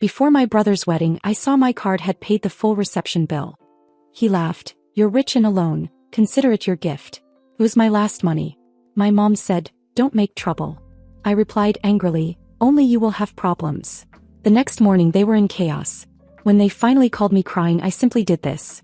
Before my brother's wedding, I saw my card had paid the full reception bill. He laughed. "You're rich and alone. Consider it your gift." It was my last money. My mom said, "Don't make trouble." I replied angrily, "Only you will have problems." The next morning they were in chaos. When they finally called me crying, I simply did this.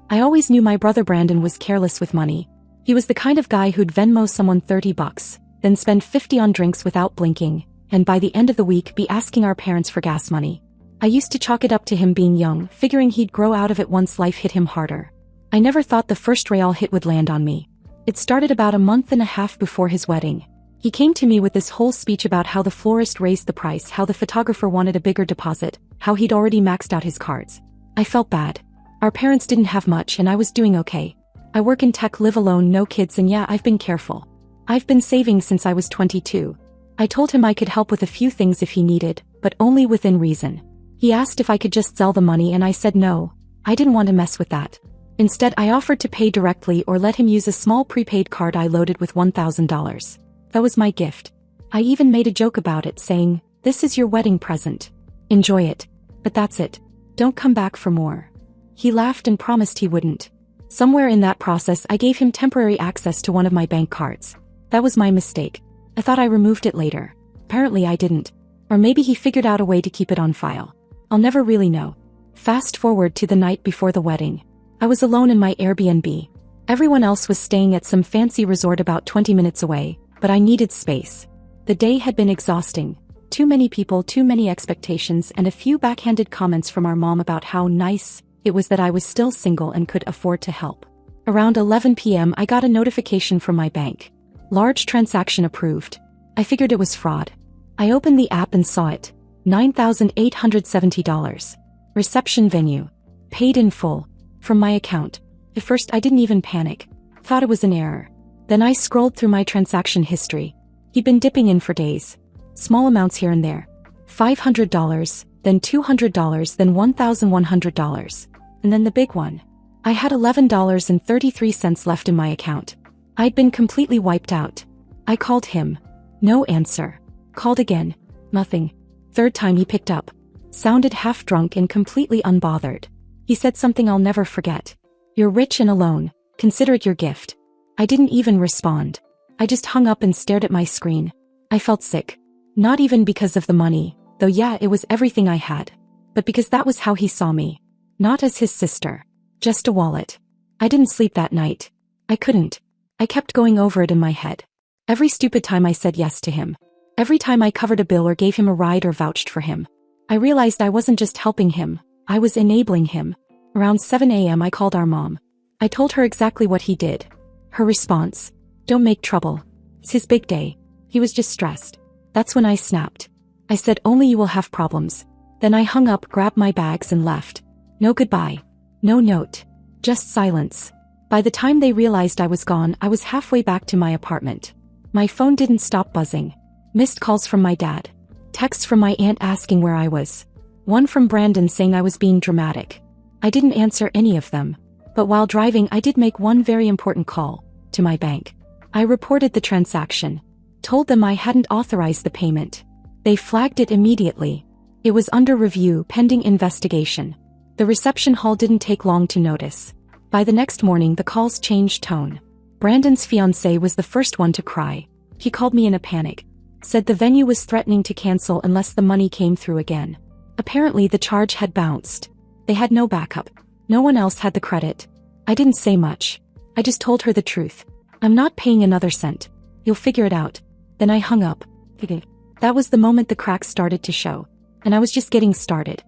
I always knew my brother Brandon was careless with money. He was the kind of guy who'd Venmo someone $30, then spend 50 on drinks without blinking, and by the end of the week be asking our parents for gas money. I used to chalk it up to him being young, figuring he'd grow out of it once life hit him harder. I never thought the first real hit would land on me. It started about a month and a half before his wedding. He came to me with this whole speech about how the florist raised the price, how the photographer wanted a bigger deposit, how he'd already maxed out his cards. I felt bad. Our parents didn't have much and I was doing okay. I work in tech, live alone, no kids, and yeah, I've been careful. I've been saving since I was 22. I told him I could help with a few things if he needed, but only within reason. He asked if I could just sell the money and I said no. I didn't want to mess with that. Instead, I offered to pay directly or let him use a small prepaid card I loaded with $1,000. That was my gift. I even made a joke about it, saying, "This is your wedding present. Enjoy it. But that's it. Don't come back for more." He laughed and promised he wouldn't. Somewhere in that process, I gave him temporary access to one of my bank cards. That was my mistake. I thought I removed it later. Apparently I didn't. Or maybe he figured out a way to keep it on file. I'll never really know. Fast forward to the night before the wedding. I was alone in my Airbnb. Everyone else was staying at some fancy resort about 20 minutes away, but I needed space. The day had been exhausting. Too many people, too many expectations, and a few backhanded comments from our mom about how nice it was that I was still single and could afford to help. Around 11 p.m. I got a notification from my bank. Large transaction approved. I figured it was fraud. I opened the app and saw it. $9,870. Reception venue. Paid in full. From my account. At first I didn't even panic. Thought it was an error. Then I scrolled through my transaction history. He'd been dipping in for days. Small amounts here and there. $500, then $200, then $1,100. And then the big one. I had $11.33 left in my account. I'd been completely wiped out. I called him. No answer. Called again. Nothing. Third time he picked up. Sounded half drunk and completely unbothered. He said something I'll never forget. "You're rich and alone. Consider it your gift." I didn't even respond. I just hung up and stared at my screen. I felt sick. Not even because of the money, though yeah, it was everything I had. But because that was how he saw me. Not as his sister. Just a wallet. I didn't sleep that night. I couldn't. I kept going over it in my head. Every stupid time I said yes to him. Every time I covered a bill or gave him a ride or vouched for him. I realized I wasn't just helping him, I was enabling him. Around 7 a.m. I called our mom. I told her exactly what he did. Her response: "Don't make trouble. It's his big day. He was just stressed." That's when I snapped. I said, "Only you will have problems." Then I hung up, grabbed my bags and left. No goodbye. No note. Just silence. By the time they realized I was gone, I was halfway back to my apartment. My phone didn't stop buzzing. Missed calls from my dad. Texts from my aunt asking where I was. One from Brandon saying I was being dramatic. I didn't answer any of them. But while driving, I did make one very important call. To my bank. I reported the transaction. Told them I hadn't authorized the payment. They flagged it immediately. It was under review, pending investigation. The reception hall didn't take long to notice. By the next morning, the calls changed tone. Brandon's fiancée was the first one to cry. He called me in a panic. Said the venue was threatening to cancel unless the money came through again. Apparently the charge had bounced. They had no backup. No one else had the credit. I didn't say much. I just told her the truth. "I'm not paying another cent. You'll figure it out." Then I hung up. That was the moment the cracks started to show. And I was just getting started.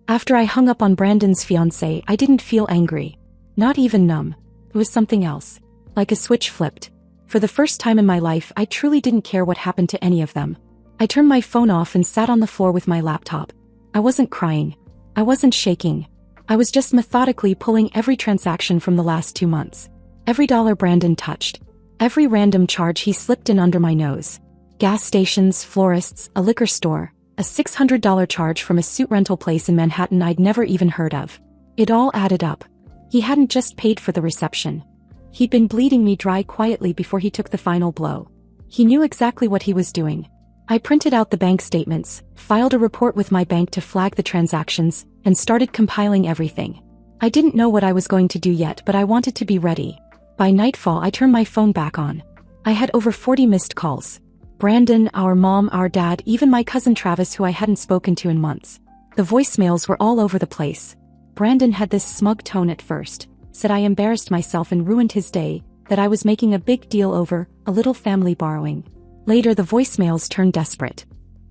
After I hung up on Brandon's fiancée, I didn't feel angry. Not even numb. It was something else. Like a switch flipped. For the first time in my life, I truly didn't care what happened to any of them. I turned my phone off and sat on the floor with my laptop. I wasn't crying. I wasn't shaking. I was just methodically pulling every transaction from the last 2 months. Every dollar Brandon touched. Every random charge he slipped in under my nose. Gas stations, florists, a liquor store, a $600 charge from a suit rental place in Manhattan I'd never even heard of. It all added up. He hadn't just paid for the reception. He'd been bleeding me dry quietly before he took the final blow. He knew exactly what he was doing. I printed out the bank statements, filed a report with my bank to flag the transactions, and started compiling everything. I didn't know what I was going to do yet, but I wanted to be ready. By nightfall, I turned my phone back on. I had over 40 missed calls. Brandon, our mom, our dad, even my cousin Travis, who I hadn't spoken to in months. The voicemails were all over the place. Brandon had this smug tone at first, said I embarrassed myself and ruined his day, that I was making a big deal over a little family borrowing. Later the voicemails turned desperate.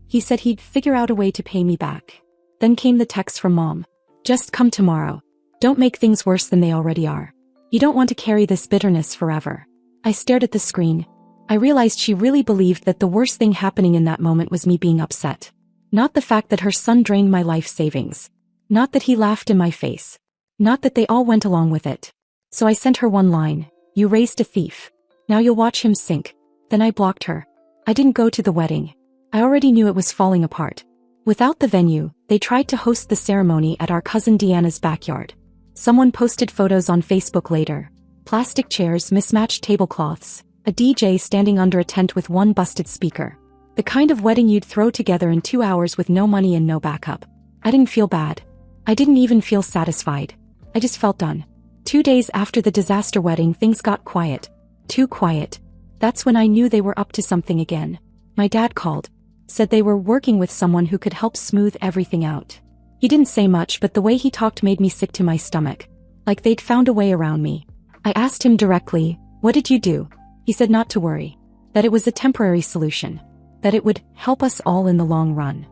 He said he'd figure out a way to pay me back. Then came the text from Mom. Just come tomorrow. Don't make things worse than they already are. You don't want to carry this bitterness forever. I stared at the screen. I realized she really believed that the worst thing happening in that moment was me being upset. Not the fact that her son drained my life savings. Not that he laughed in my face. Not that they all went along with it. So I sent her one line. You raised a thief. Now you'll watch him sink. Then I blocked her. I didn't go to the wedding. I already knew it was falling apart. Without the venue, they tried to host the ceremony at our cousin Deanna's backyard. Someone posted photos on Facebook later. Plastic chairs, mismatched tablecloths, a DJ standing under a tent with one busted speaker. The kind of wedding you'd throw together in 2 hours with no money and no backup. I didn't feel bad. I didn't even feel satisfied. I just felt done. 2 days after the disaster wedding, things got quiet. Too quiet. That's when I knew they were up to something again. My dad called. Said they were working with someone who could help smooth everything out. He didn't say much, but the way he talked made me sick to my stomach. Like they'd found a way around me. I asked him directly, "What did you do?" He said not to worry. That it was a temporary solution. That it would help us all in the long run.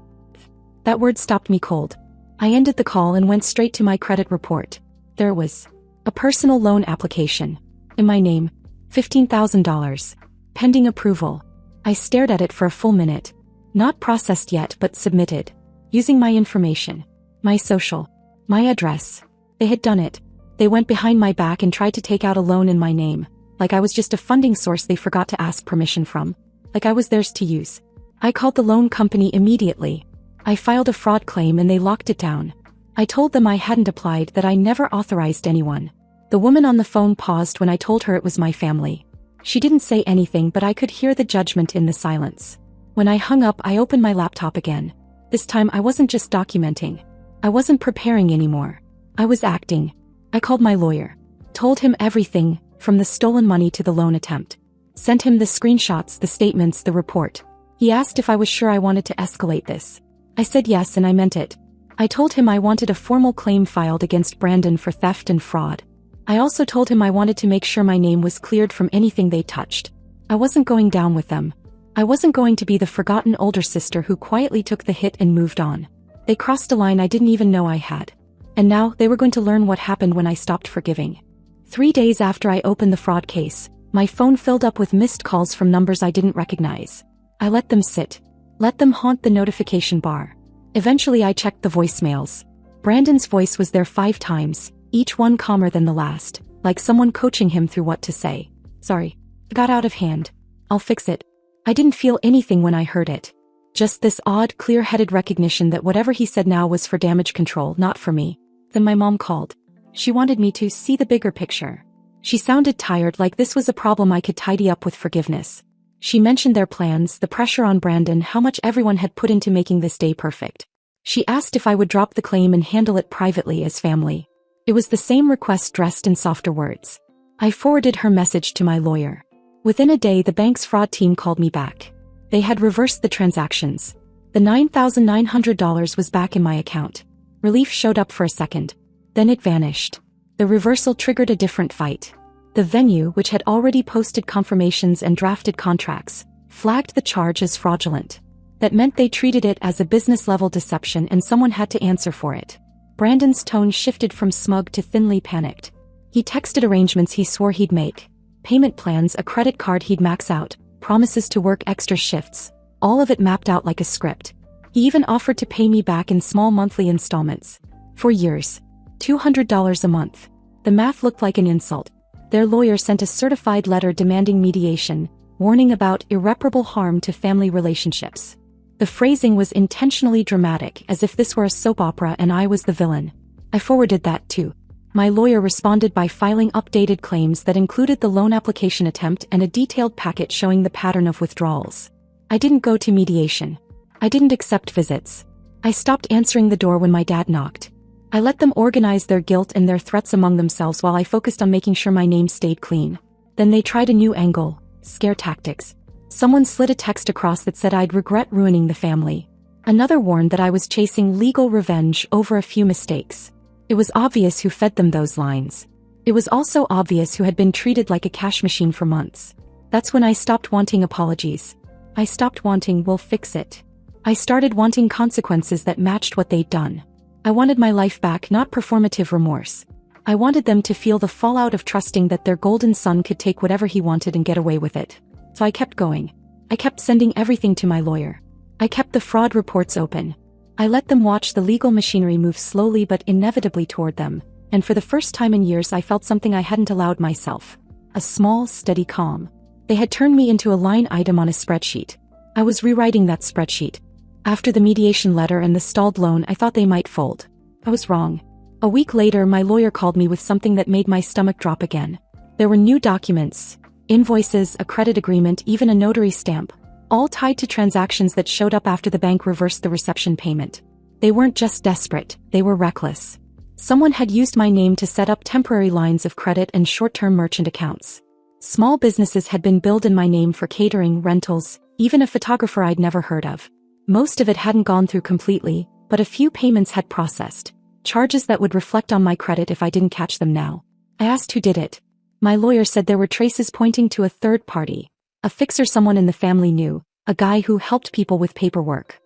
That word stopped me cold. I ended the call and went straight to my credit report. There was a personal loan application. In my name. $15,000. Pending approval. I stared at it for a full minute. Not processed yet, but submitted. Using my information. My social. My address. They had done it. They went behind my back and tried to take out a loan in my name. Like I was just a funding source they forgot to ask permission from. Like I was theirs to use. I called the loan company immediately. I filed a fraud claim and they locked it down. I told them I hadn't applied, that I never authorized anyone. The woman on the phone paused when I told her it was my family. She didn't say anything, but I could hear the judgment in the silence. When I hung up, I opened my laptop again. This time I wasn't just documenting. I wasn't preparing anymore. I was acting. I called my lawyer. Told him everything, from the stolen money to the loan attempt. Sent him the screenshots, the statements, the report. He asked if I was sure I wanted to escalate this. I said yes, and I meant it. I told him I wanted a formal claim filed against Brandon for theft and fraud. I also told him I wanted to make sure my name was cleared from anything they touched. I wasn't going down with them. I wasn't going to be the forgotten older sister who quietly took the hit and moved on. They crossed a line I didn't even know I had. And now they were going to learn what happened when I stopped forgiving. 3 days after I opened the fraud case, my phone filled up with missed calls from numbers I didn't recognize. I let them sit. Let them haunt the notification bar. Eventually I checked the voicemails. Brandon's voice was there 5 times, each one calmer than the last, like someone coaching him through what to say. Sorry. It got out of hand. I'll fix it. I didn't feel anything when I heard it. Just this odd, clear-headed recognition that whatever he said now was for damage control, not for me. Then my mom called. She wanted me to see the bigger picture. She sounded tired, like this was a problem I could tidy up with forgiveness. She mentioned their plans, the pressure on Brandon, how much everyone had put into making this day perfect. She asked if I would drop the claim and handle it privately as family. It was the same request dressed in softer words. I forwarded her message to my lawyer. Within a day, the bank's fraud team called me back. They had reversed the transactions. The $9,900 was back in my account. Relief showed up for a second. Then it vanished. The reversal triggered a different fight. The venue, which had already posted confirmations and drafted contracts, flagged the charge as fraudulent. That meant they treated it as a business-level deception and someone had to answer for it. Brandon's tone shifted from smug to thinly panicked. He texted arrangements he swore he'd make. Payment plans, a credit card he'd max out, promises to work extra shifts. All of it mapped out like a script. He even offered to pay me back in small monthly installments. For years. $200 a month. The math looked like an insult. Their lawyer sent a certified letter demanding mediation, warning about irreparable harm to family relationships. The phrasing was intentionally dramatic, as if this were a soap opera and I was the villain. I forwarded that too. My lawyer responded by filing updated claims that included the loan application attempt and a detailed packet showing the pattern of withdrawals. I didn't go to mediation. I didn't accept visits. I stopped answering the door when my dad knocked. I let them organize their guilt and their threats among themselves while I focused on making sure my name stayed clean. Then they tried a new angle, scare tactics. Someone slid a text across that said I'd regret ruining the family. Another warned that I was chasing legal revenge over a few mistakes. It was obvious who fed them those lines. It was also obvious who had been treated like a cash machine for months. That's when I stopped wanting apologies. I stopped wanting "we'll fix it." I started wanting consequences that matched what they'd done. I wanted my life back, not performative remorse. I wanted them to feel the fallout of trusting that their golden son could take whatever he wanted and get away with it. So I kept going. I kept sending everything to my lawyer. I kept the fraud reports open. I let them watch the legal machinery move slowly but inevitably toward them, and for the first time in years I felt something I hadn't allowed myself. A small, steady calm. They had turned me into a line item on a spreadsheet. I was rewriting that spreadsheet. After the mediation letter and the stalled loan, I thought they might fold. I was wrong. A week later, my lawyer called me with something that made my stomach drop again. There were new documents, invoices, a credit agreement, even a notary stamp, all tied to transactions that showed up after the bank reversed the reception payment. They weren't just desperate, they were reckless. Someone had used my name to set up temporary lines of credit and short-term merchant accounts. Small businesses had been billed in my name for catering, rentals, even a photographer I'd never heard of. Most of it hadn't gone through completely, but a few payments had processed. Charges that would reflect on my credit if I didn't catch them now. I asked who did it. My lawyer said there were traces pointing to a third party. A fixer someone in the family knew, a guy who helped people with paperwork.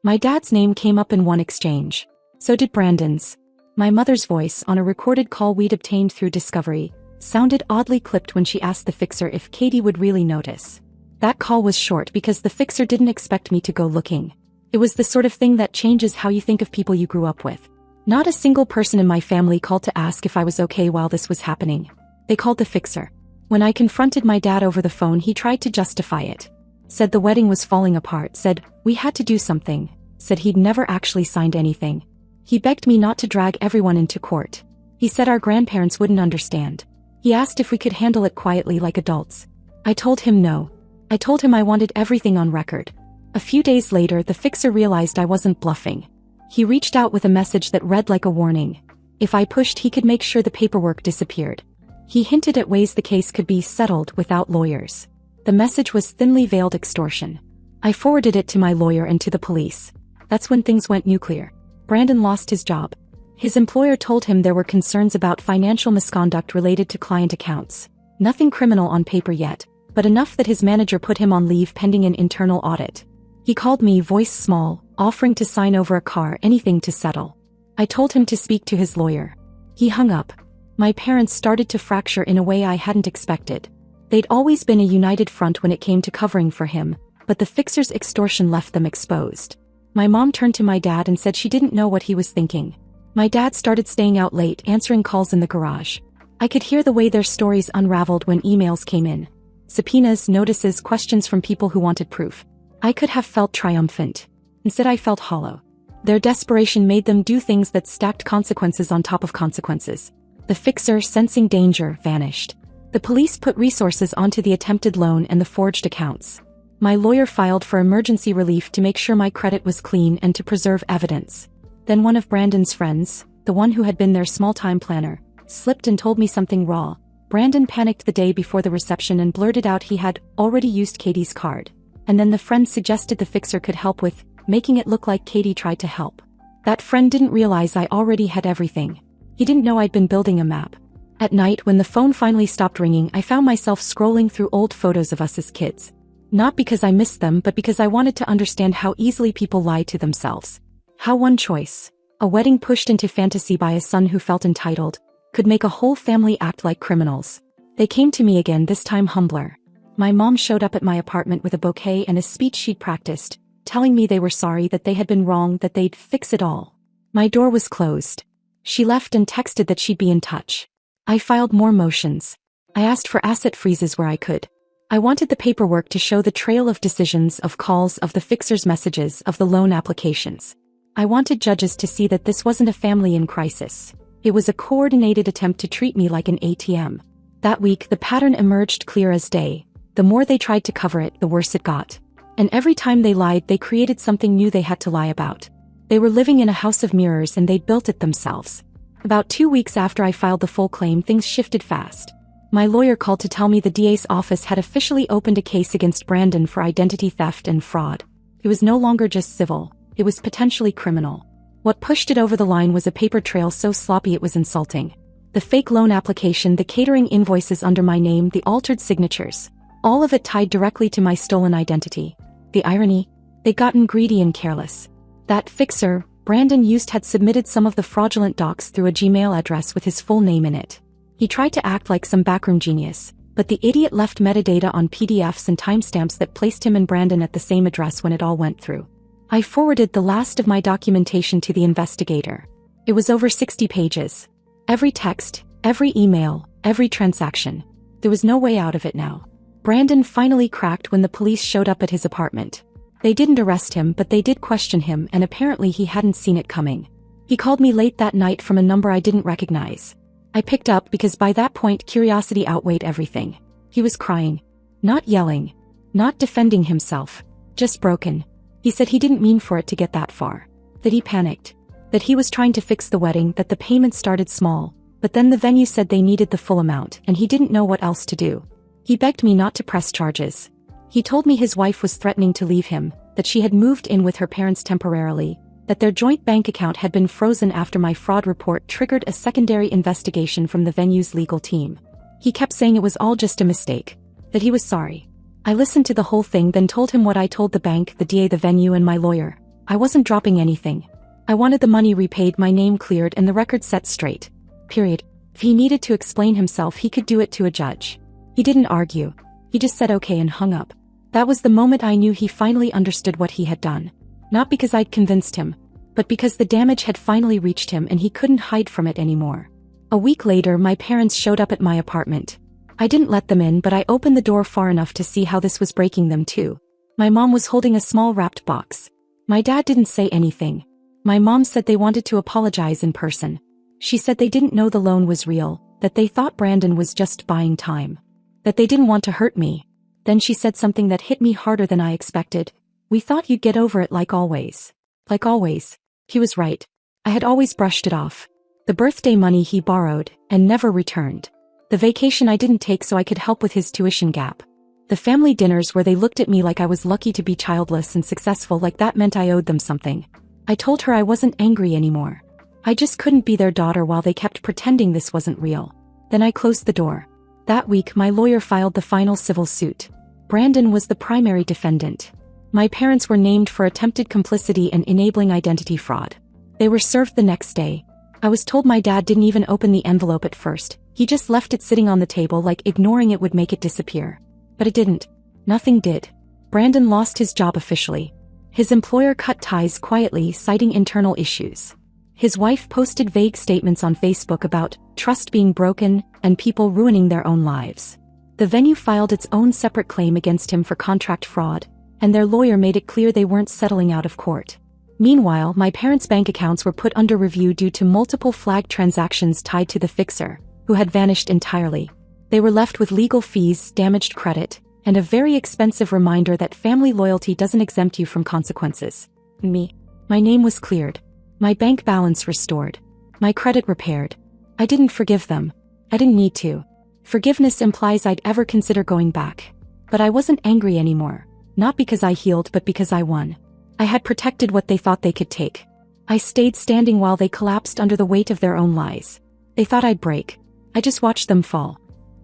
My dad's name came up in one exchange. So did Brandon's. My mother's voice, on a recorded call we'd obtained through Discovery, sounded oddly clipped when she asked the fixer if Katie would really notice. That call was short because the fixer didn't expect me to go looking. It was the sort of thing that changes how you think of people you grew up with. Not a single person in my family called to ask if I was okay while this was happening. They called the fixer. When I confronted my dad over the phone, he tried to justify it. Said the wedding was falling apart, said we had to do something, said he'd never actually signed anything. He begged me not to drag everyone into court. He said our grandparents wouldn't understand. He asked if we could handle it quietly like adults. I told him no. I told him I wanted everything on record. A few days later, the fixer realized I wasn't bluffing. He reached out with a message that read like a warning. If I pushed, he could make sure the paperwork disappeared. He hinted at ways the case could be settled without lawyers. The message was thinly veiled extortion. I forwarded it to my lawyer and to the police. That's when things went nuclear. Brandon lost his job. His employer told him there were concerns about financial misconduct related to client accounts. Nothing criminal on paper yet, but enough that his manager put him on leave pending an internal audit. He called me, voice small, offering to sign over a car, anything to settle. I told him to speak to his lawyer. He hung up. My parents started to fracture in a way I hadn't expected. They'd always been a united front when it came to covering for him, but the fixer's extortion left them exposed. My mom turned to my dad and said she didn't know what he was thinking. My dad started staying out late, answering calls in the garage. I could hear the way their stories unraveled when emails came in. Subpoenas, notices, questions from people who wanted proof. I could have felt triumphant. Instead, I felt hollow. Their desperation made them do things that stacked consequences on top of consequences. The fixer, sensing danger, vanished. The police put resources onto the attempted loan and the forged accounts. My lawyer filed for emergency relief to make sure my credit was clean and to preserve evidence. Then one of Brandon's friends, the one who had been their small-time planner, slipped and told me something raw. Brandon panicked the day before the reception and blurted out he had already used Katie's card. And then the friend suggested the fixer could help with making it look like Katie tried to help. That friend didn't realize I already had everything. He didn't know I'd been building a map. At night, when the phone finally stopped ringing, I found myself scrolling through old photos of us as kids. Not because I missed them, but because I wanted to understand how easily people lie to themselves. How one choice, a wedding pushed into fantasy by a son who felt entitled, could make a whole family act like criminals. They came to me again, this time humbler. My mom showed up at my apartment with a bouquet and a speech she'd practiced, telling me they were sorry, that they had been wrong, that they'd fix it all. My door was closed. She left and texted that she'd be in touch. I filed more motions. I asked for asset freezes where I could. I wanted the paperwork to show the trail of decisions, of calls, of the fixer's messages, of the loan applications. I wanted judges to see that this wasn't a family in crisis. It was a coordinated attempt to treat me like an ATM. That week, the pattern emerged clear as day. The more they tried to cover it, the worse it got. And every time they lied, they created something new they had to lie about. They were living in a house of mirrors and they'd built it themselves. About 2 weeks after I filed the full claim, things shifted fast. My lawyer called to tell me the DA's office had officially opened a case against Brandon for identity theft and fraud. It was no longer just civil, it was potentially criminal. What pushed it over the line was a paper trail so sloppy it was insulting. The fake loan application, the catering invoices under my name, the altered signatures. All of it tied directly to my stolen identity. The irony? They'd gotten greedy and careless. That fixer, Brandon used, had submitted some of the fraudulent docs through a Gmail address with his full name in it. He tried to act like some backroom genius, but the idiot left metadata on PDFs and timestamps that placed him and Brandon at the same address when it all went through. I forwarded the last of my documentation to the investigator. It was over 60 pages. Every text, every email, every transaction. There was no way out of it now. Brandon finally cracked when the police showed up at his apartment. They didn't arrest him, but they did question him, and apparently he hadn't seen it coming. He called me late that night from a number I didn't recognize. I picked up because by that point curiosity outweighed everything. He was crying. Not yelling. Not defending himself. Just broken. He said he didn't mean for it to get that far. That he panicked. That he was trying to fix the wedding, that the payment started small, but then the venue said they needed the full amount and he didn't know what else to do. He begged me not to press charges. He told me his wife was threatening to leave him, that she had moved in with her parents temporarily, that their joint bank account had been frozen after my fraud report triggered a secondary investigation from the venue's legal team. He kept saying it was all just a mistake. That he was sorry. I listened to the whole thing, then told him what I told the bank, the DA, the venue, and my lawyer. I wasn't dropping anything. I wanted the money repaid, my name cleared, and the record set straight. Period. If he needed to explain himself, he could do it to a judge. He didn't argue. He just said okay and hung up. That was the moment I knew he finally understood what he had done. Not because I'd convinced him, but because the damage had finally reached him and he couldn't hide from it anymore. A week later, my parents showed up at my apartment. I didn't let them in, but I opened the door far enough to see how this was breaking them too. My mom was holding a small wrapped box. My dad didn't say anything. My mom said they wanted to apologize in person. She said they didn't know the loan was real, that they thought Brandon was just buying time. That they didn't want to hurt me. Then she said something that hit me harder than I expected. We thought you'd get over it like always. Like always. He was right. I had always brushed it off. The birthday money he borrowed and never returned. The vacation I didn't take so I could help with his tuition gap. The family dinners where they looked at me like I was lucky to be childless and successful, like that meant I owed them something. I told her I wasn't angry anymore. I just couldn't be their daughter while they kept pretending this wasn't real. Then I closed the door. That week, my lawyer filed the final civil suit. Brandon was the primary defendant. My parents were named for attempted complicity and enabling identity fraud. They were served the next day. I was told my dad didn't even open the envelope at first. He just left it sitting on the table like ignoring it would make it disappear. But it didn't. Nothing did. Brandon lost his job officially. His employer cut ties quietly, citing internal issues. His wife posted vague statements on Facebook about trust being broken and people ruining their own lives. The venue filed its own separate claim against him for contract fraud, and their lawyer made it clear they weren't settling out of court. Meanwhile, my parents' bank accounts were put under review due to multiple flagged transactions tied to the fixer, who had vanished entirely. They were left with legal fees, damaged credit, and a very expensive reminder that family loyalty doesn't exempt you from consequences. My name was cleared. My bank balance restored. My credit repaired. I didn't forgive them. I didn't need to. Forgiveness implies I'd ever consider going back. But I wasn't angry anymore. Not because I healed, but because I won. I had protected what they thought they could take. I stayed standing while they collapsed under the weight of their own lies. They thought I'd break. I just watched them fall.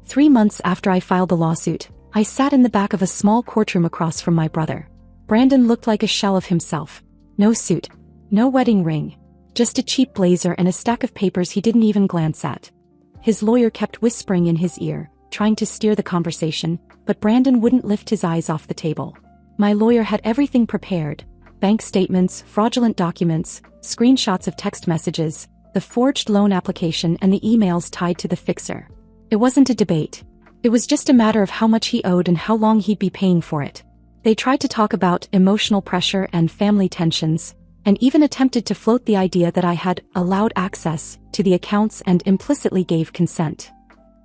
3 months after I filed the lawsuit, I sat in the back of a small courtroom across from my brother. Brandon looked like a shell of himself. No suit. No wedding ring. Just a cheap blazer and a stack of papers he didn't even glance at. His lawyer kept whispering in his ear, trying to steer the conversation, but Brandon wouldn't lift his eyes off the table. My lawyer had everything prepared. Bank statements, fraudulent documents, screenshots of text messages, the forged loan application, and the emails tied to the fixer. It wasn't a debate. It was just a matter of how much he owed and how long he'd be paying for it. They tried to talk about emotional pressure and family tensions, and even attempted to float the idea that I had allowed access to the accounts and implicitly gave consent.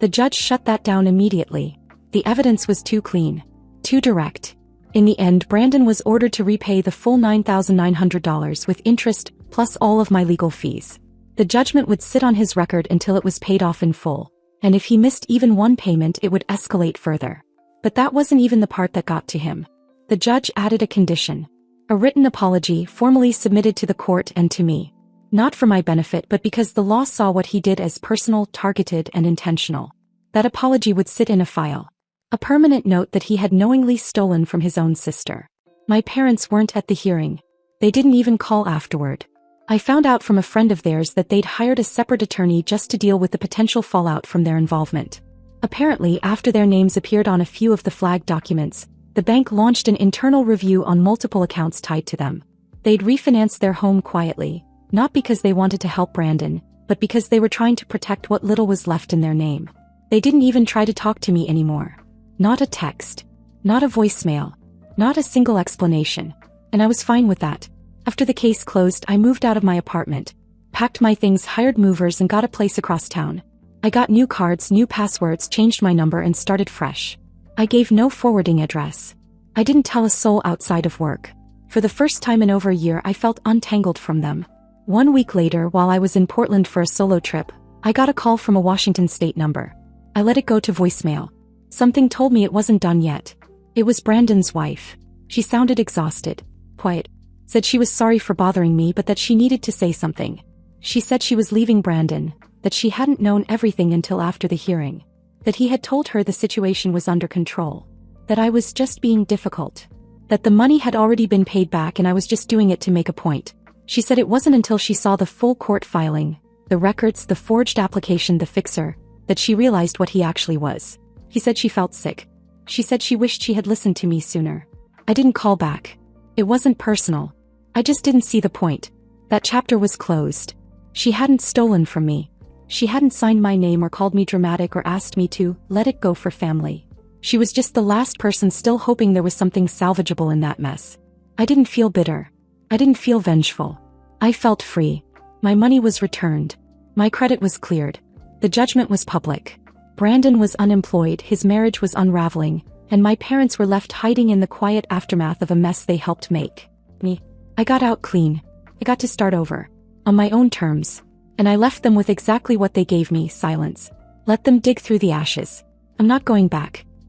The judge shut that down immediately. The evidence was too clean, too direct. In the end, Brandon was ordered to repay the full $9,900 with interest plus all of my legal fees. The judgment would sit on his record until it was paid off in full, and if he missed even one payment, it would escalate further. But that wasn't even the part that got to him. The judge added a condition. A written apology formally submitted to the court and to me. Not for my benefit, but because the law saw what he did as personal, targeted, and intentional. That apology would sit in a file. A permanent note that he had knowingly stolen from his own sister. My parents weren't at the hearing. They didn't even call afterward. I found out from a friend of theirs that they'd hired a separate attorney just to deal with the potential fallout from their involvement. Apparently, after their names appeared on a few of the flagged documents, the bank launched an internal review on multiple accounts tied to them. They'd refinanced their home quietly, not because they wanted to help Brandon, but because they were trying to protect what little was left in their name. They didn't even try to talk to me anymore. Not a text. Not a voicemail. Not a single explanation. And I was fine with that. After the case closed, I moved out of my apartment, packed my things, hired movers, and got a place across town. I got new cards, new passwords, changed my number, and started fresh. I gave no forwarding address. I didn't tell a soul outside of work. For the first time in over a year, I felt untangled from them. 1 week later, while I was in Portland for a solo trip, I got a call from a Washington state number. I let it go to voicemail. Something told me it wasn't done yet. It was Brandon's wife. She sounded exhausted, quiet. Said she was sorry for bothering me, but that she needed to say something. She said she was leaving Brandon, that she hadn't known everything until after the hearing, that he had told her the situation was under control, that I was just being difficult, that the money had already been paid back and I was just doing it to make a point. She said it wasn't until she saw the full court filing, the records, the forged application, the fixer, that she realized what he actually was. He said she felt sick. She said she wished she had listened to me sooner. I didn't call back. It wasn't personal. I just didn't see the point. That chapter was closed. She hadn't stolen from me. She hadn't signed my name or called me dramatic or asked me to let it go for family. She was just the last person still hoping there was something salvageable in that mess. I didn't feel bitter. I didn't feel vengeful. I felt free. My money was returned. My credit was cleared. The judgment was public. Brandon was unemployed, his marriage was unraveling, and my parents were left hiding in the quiet aftermath of a mess they helped make. Me. I got out clean. I got to start over. On my own terms. And I left them with exactly what they gave me, silence. Let them dig through the ashes. I'm not going back.